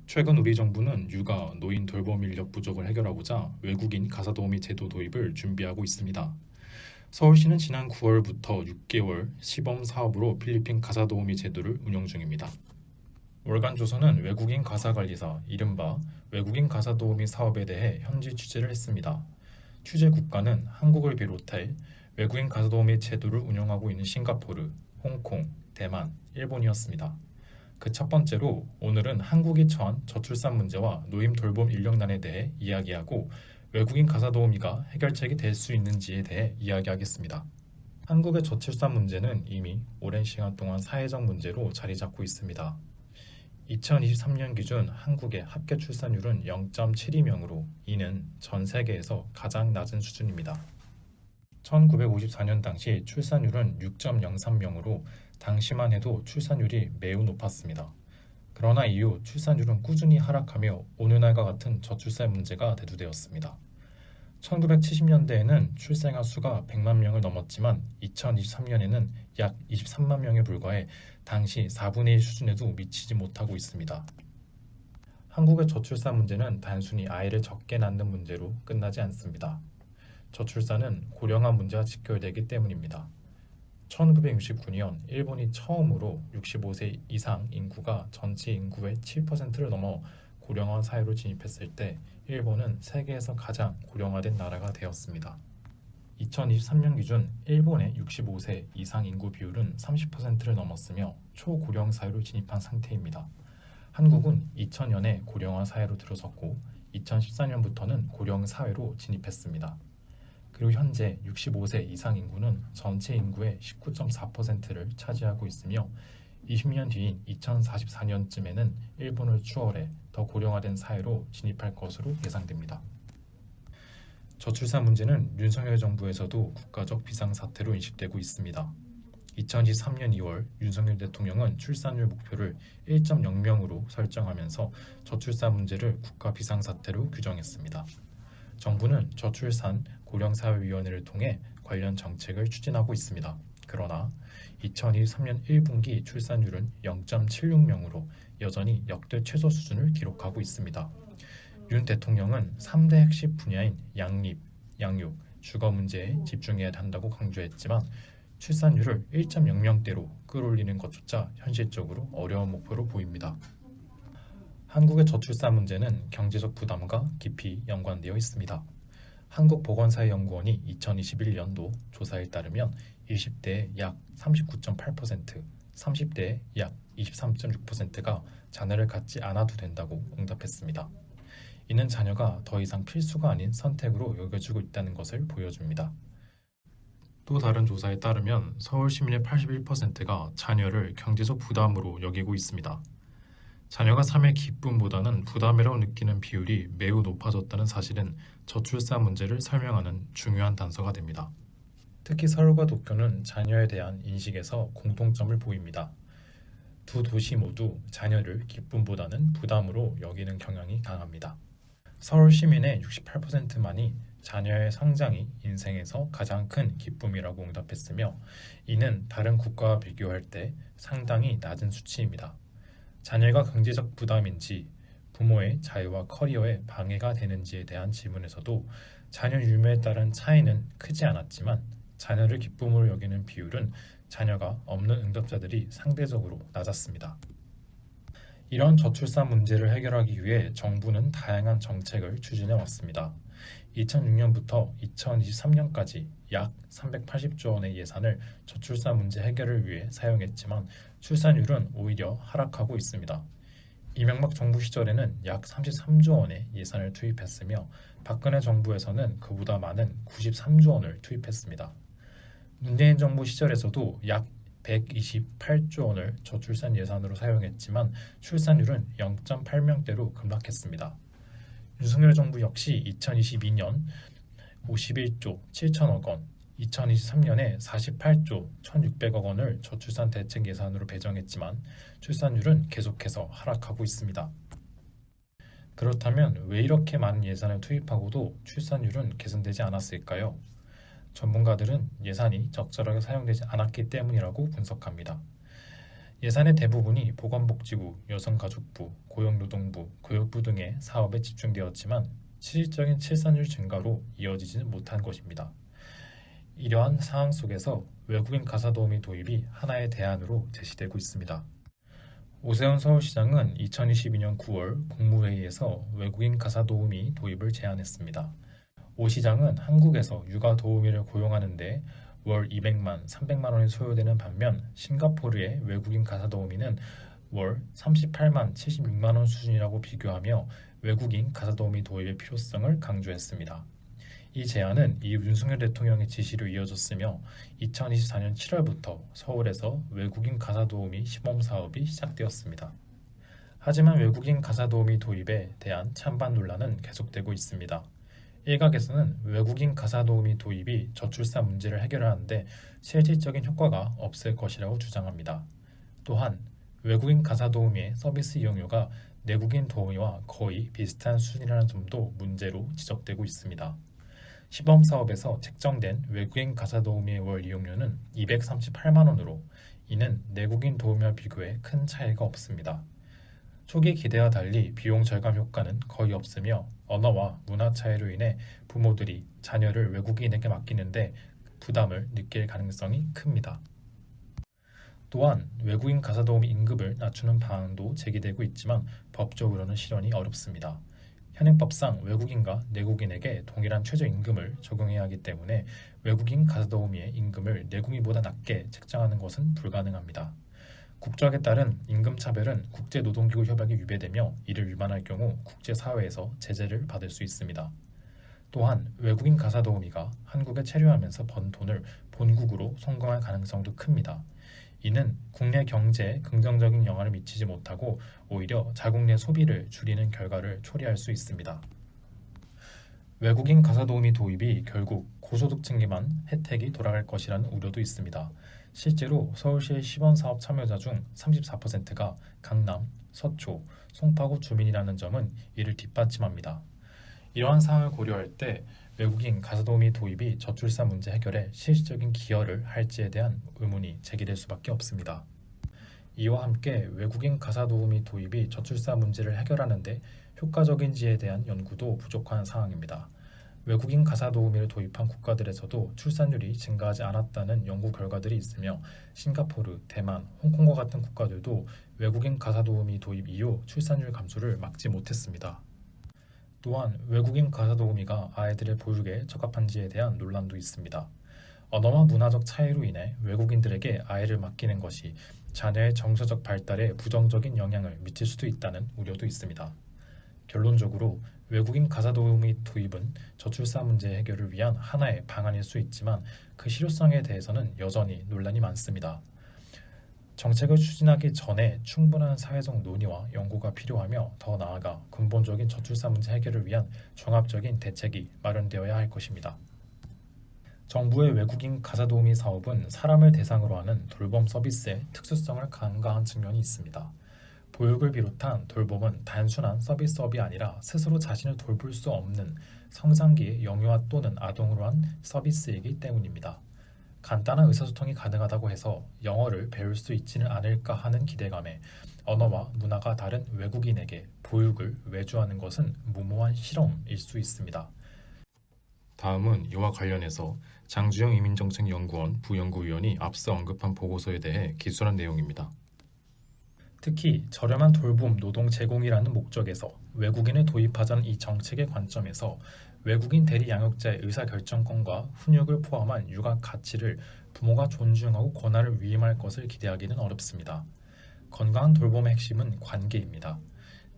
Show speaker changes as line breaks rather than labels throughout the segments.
최근 우리 정부는 육아, 노인 돌봄 인력 부족을 해결하고자 외국인 가사도우미 제도 도입을 준비하고 있습니다. 서울시는 지난 9월부터 6개월 시범 사업으로 필리핀 가사도우미 제도를 운영 중입니다. 월간 조선은 외국인 가사관리사, 이른바 외국인 가사도우미 사업에 대해 현지 취재를 했습니다. 취재 국가는 한국을 비롯해 외국인 가사도우미 제도를 운영하고 있는 싱가포르, 홍콩, 대만, 일본이었습니다. 그 첫 번째로 오늘은 한국이 처한 저출산 문제와 노인 돌봄 인력난에 대해 이야기하고 외국인 가사도우미가 해결책이 될 수 있는지에 대해 이야기하겠습니다. 한국의 저출산 문제는 이미 오랜 시간 동안 사회적 문제로 자리 잡고 있습니다. 2023년 기준 한국의 합계 출산율은 0.72명으로 이는 전 세계에서 가장 낮은 수준입니다. 1954년 당시 출산율은 6.03명으로 당시만 해도 출산율이 매우 높았습니다. 그러나 이후 출산율은 꾸준히 하락하며 오늘날과 같은 저출산 문제가 대두되었습니다. 1970년대에는 출생아 수가 100만 명을 넘었지만 2023년에는 약 23만 명에 불과해 당시 4분의 1 수준에도 미치지 못하고 있습니다. 한국의 저출산 문제는 단순히 아이를 적게 낳는 문제로 끝나지 않습니다. 저출산은 고령화 문제와 직결되기 때문입니다. 1969년 일본이 처음으로 65세 이상 인구가 전체 인구의 7%를 넘어 고령화 사회로 진입했을 때 일본은 세계에서 가장 고령화된 나라가 되었습니다. 2023년 기준 일본의 65세 이상 인구 비율은 30%를 넘었으며 초고령 사회로 진입한 상태입니다. 한국은 2000년에 고령화 사회로 들어섰고 2014년부터는 고령 사회로 진입했습니다. 그리고 현재 65세 이상 인구는 전체 인구의 19.4%를 차지하고 있으며 20년 뒤인 2044년쯤에는 일본을 추월해 더 고령화된 사회로 진입할 것으로 예상됩니다. 저출산 문제는 윤석열 정부에서도 국가적 비상사태로 인식되고 있습니다. 2023년 2월 윤석열 대통령은 출산율 목표를 1.0명으로 설정하면서 저출산 문제를 국가 비상사태로 규정했습니다. 정부는 저출산 고령사회위원회를 통해 관련 정책을 추진하고 있습니다. 그러나 2023년 1분기 출산율은 0.76명으로 여전히 역대 최저 수준을 기록하고 있습니다. 윤 대통령은 3대 핵심 분야인 양립, 양육, 주거 문제에 집중해야 한다고 강조했지만 출산율을 1.0명대로 끌어올리는 것조차 현실적으로 어려운 목표로 보입니다. 한국의 저출산 문제는 경제적 부담과 깊이 연관되어 있습니다. 한국보건사회연구원이 2021년도 조사에 따르면 20대의 약 39.8%, 30대의 약 23.6%가 자녀를 갖지 않아도 된다고 응답했습니다. 이는 자녀가 더 이상 필수가 아닌 선택으로 여겨지고 있다는 것을 보여줍니다. 또 다른 조사에 따르면 서울 시민의 81%가 자녀를 경제적 부담으로 여기고 있습니다. 자녀가 삶의 기쁨보다는 부담이라고 느끼는 비율이 매우 높아졌다는 사실은 저출산 문제를 설명하는 중요한 단서가 됩니다. 특히 서울과 도쿄는 자녀에 대한 인식에서 공통점을 보입니다. 두 도시 모두 자녀를 기쁨보다는 부담으로 여기는 경향이 강합니다. 서울 시민의 68%만이 자녀의 성장이 인생에서 가장 큰 기쁨이라고 응답했으며 이는 다른 국가와 비교할 때 상당히 낮은 수치입니다. 자녀가 경제적 부담인지 부모의 자유와 커리어에 방해가 되는지에 대한 질문에서도 자녀 유무에 따른 차이는 크지 않았지만 자녀를 기쁨으로 여기는 비율은 자녀가 없는 응답자들이 상대적으로 낮았습니다. 이런 저출산 문제를 해결하기 위해 정부는 다양한 정책을 추진해 왔습니다. 2006년부터 2023년까지 약 380조 원의 예산을 저출산 문제 해결을 위해 사용했지만 출산율은 오히려 하락하고 있습니다. 이명박 정부 시절에는 약 33조 원의 예산을 투입했으며 박근혜 정부에서는 그보다 많은 93조 원을 투입했습니다. 문재인 정부 시절에서도 약 128조 원을 저출산 예산으로 사용했지만 출산율은 0.8명대로 급락했습니다. 윤석열 정부 역시 2022년 51조 7천억 원, 2023년에 48조 1,600억 원을 저출산 대책 예산으로 배정했지만 출산율은 계속해서 하락하고 있습니다. 그렇다면 왜 이렇게 많은 예산을 투입하고도 출산율은 개선되지 않았을까요? 전문가들은 예산이 적절하게 사용되지 않았기 때문이라고 분석합니다. 예산의 대부분이 보건복지부, 여성가족부, 고용노동부, 교육부 등의 사업에 집중되었지만 실질적인 출산율 증가로 이어지지는 못한 것입니다. 이러한 상황 속에서 외국인 가사도우미 도입이 하나의 대안으로 제시되고 있습니다. 오세훈 서울시장은 2022년 9월 국무회의에서 외국인 가사도우미 도입을 제안했습니다. 오 시장은 한국에서 육아 도우미를 고용하는 데 월 200만, 300만 원이 소요되는 반면 싱가포르의 외국인 가사도우미는 월 38만, 76만 원 수준이라고 비교하며 외국인 가사도우미 도입의 필요성을 강조했습니다. 이 제안은 이후 윤석열 대통령의 지시로 이어졌으며 2024년 7월부터 서울에서 외국인 가사도우미 시범 사업이 시작되었습니다. 하지만 외국인 가사도우미 도입에 대한 찬반 논란은 계속되고 있습니다. 일각에서는 외국인 가사도우미 도입이 저출산 문제를 해결하는데 실질적인 효과가 없을 것이라고 주장합니다. 또한 외국인 가사도우미의 서비스 이용료가 내국인 도우미와 거의 비슷한 수준이라는 점도 문제로 지적되고 있습니다. 시범 사업에서 책정된 외국인 가사도우미의 월 이용료는 238만 원으로 이는 내국인 도우미와 비교해 큰 차이가 없습니다. 초기 기대와 달리 비용 절감 효과는 거의 없으며 언어와 문화 차이로 인해 부모들이 자녀를 외국인에게 맡기는데 부담을 느낄 가능성이 큽니다. 또한 외국인 가사도우미 임금을 낮추는 방안도 제기되고 있지만 법적으로는 실현이 어렵습니다. 현행법상 외국인과 내국인에게 동일한 최저임금을 적용해야 하기 때문에 외국인 가사도우미의 임금을 내국인보다 낮게 책정하는 것은 불가능합니다. 국적에 따른 임금차별은 국제노동기구 협약에 위배되며 이를 위반할 경우 국제사회에서 제재를 받을 수 있습니다. 또한 외국인 가사도우미가 한국에 체류하면서 번 돈을 본국으로 송금할 가능성도 큽니다. 이는 국내 경제에 긍정적인 영향을 미치지 못하고 오히려 자국 내 소비를 줄이는 결과를 초래할 수 있습니다. 외국인 가사도우미 도입이 결국 고소득층에만 혜택이 돌아갈 것이라는 우려도 있습니다. 실제로 서울시의 시범사업 참여자 중 34%가 강남, 서초, 송파구 주민이라는 점은 이를 뒷받침합니다. 이러한 상황을 고려할 때 외국인 가사도우미 도입이 저출산 문제 해결에 실질적인 기여를 할지에 대한 의문이 제기될 수밖에 없습니다. 이와 함께 외국인 가사도우미 도입이 저출산 문제를 해결하는 데 효과적인지에 대한 연구도 부족한 상황입니다. 외국인 가사도우미를 도입한 국가들에서도 출산율이 증가하지 않았다는 연구 결과들이 있으며 싱가포르, 대만, 홍콩과 같은 국가들도 외국인 가사도우미 도입 이후 출산율 감소를 막지 못했습니다. 또한 외국인 가사도우미가 아이들의 보육에 적합한지에 대한 논란도 있습니다. 언어와 문화적 차이로 인해 외국인들에게 아이를 맡기는 것이 자녀의 정서적 발달에 부정적인 영향을 미칠 수도 있다는 우려도 있습니다. 결론적으로 외국인 가사도우미 도입은 저출산 문제 해결을 위한 하나의 방안일 수 있지만 그 실효성에 대해서는 여전히 논란이 많습니다. 정책을 추진하기 전에 충분한 사회적 논의와 연구가 필요하며 더 나아가 근본적인 저출산 문제 해결을 위한 종합적인 대책이 마련되어야 할 것입니다. 정부의 외국인 가사도우미 사업은 사람을 대상으로 하는 돌봄 서비스의 특수성을 간과한 측면이 있습니다. 보육을 비롯한 돌봄은 단순한 서비스업이 아니라 스스로 자신을 돌볼 수 없는 성장기의 영유아 또는 아동으로 한 서비스이기 때문입니다. 간단한 의사소통이 가능하다고 해서 영어를 배울 수 있지는 않을까 하는 기대감에 언어와 문화가 다른 외국인에게 보육을 외주하는 것은 무모한 실험일 수 있습니다. 다음은 이와 관련해서 장주영 이민정책연구원 부연구위원이 앞서 언급한 보고서에 대해 기술한 내용입니다. 특히 저렴한 돌봄 노동 제공이라는 목적에서 외국인을 도입하자는 이 정책의 관점에서 외국인 대리 양육자의 의사결정권과 훈육을 포함한 육아 가치를 부모가 존중하고 권한을 위임할 것을 기대하기는 어렵습니다. 건강한 돌봄의 핵심은 관계입니다.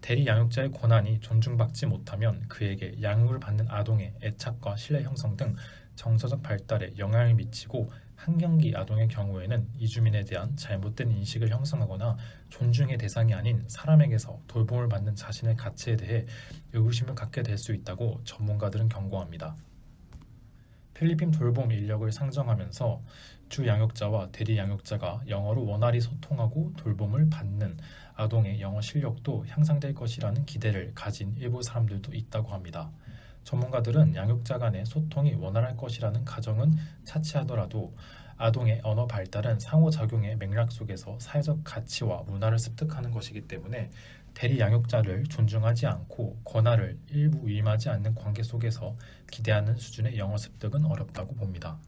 대리 양육자의 권한이 존중받지 못하면 그에게 양육을 받는 아동의 애착과 신뢰 형성 등 정서적 발달에 영향을 미치고 한경기 아동의 경우에는 이주민에 대한 잘못된 인식을 형성하거나 존중의 대상이 아닌 사람에게서 돌봄을 받는 자신의 가치에 대해 의구심을 갖게 될 수 있다고 전문가들은 경고합니다. 필리핀 돌봄 인력을 상정하면서 주 양육자와 대리 양육자가 영어로 원활히 소통하고 돌봄을 받는 아동의 영어 실력도 향상될 것이라는 기대를 가진 일부 사람들도 있다고 합니다. 전문가들은 양육자 간의 소통이 원활할 것이라는 가정은 차치하더라도 아동의 언어 발달은 상호작용의 맥락 속에서 사회적 가치와 문화를 습득하는 것이기 때문에 대리 양육자를 존중하지 않고 권한을 일부 위임하지 않는 관계 속에서 기대하는 수준의 영어 습득은 어렵다고 봅니다.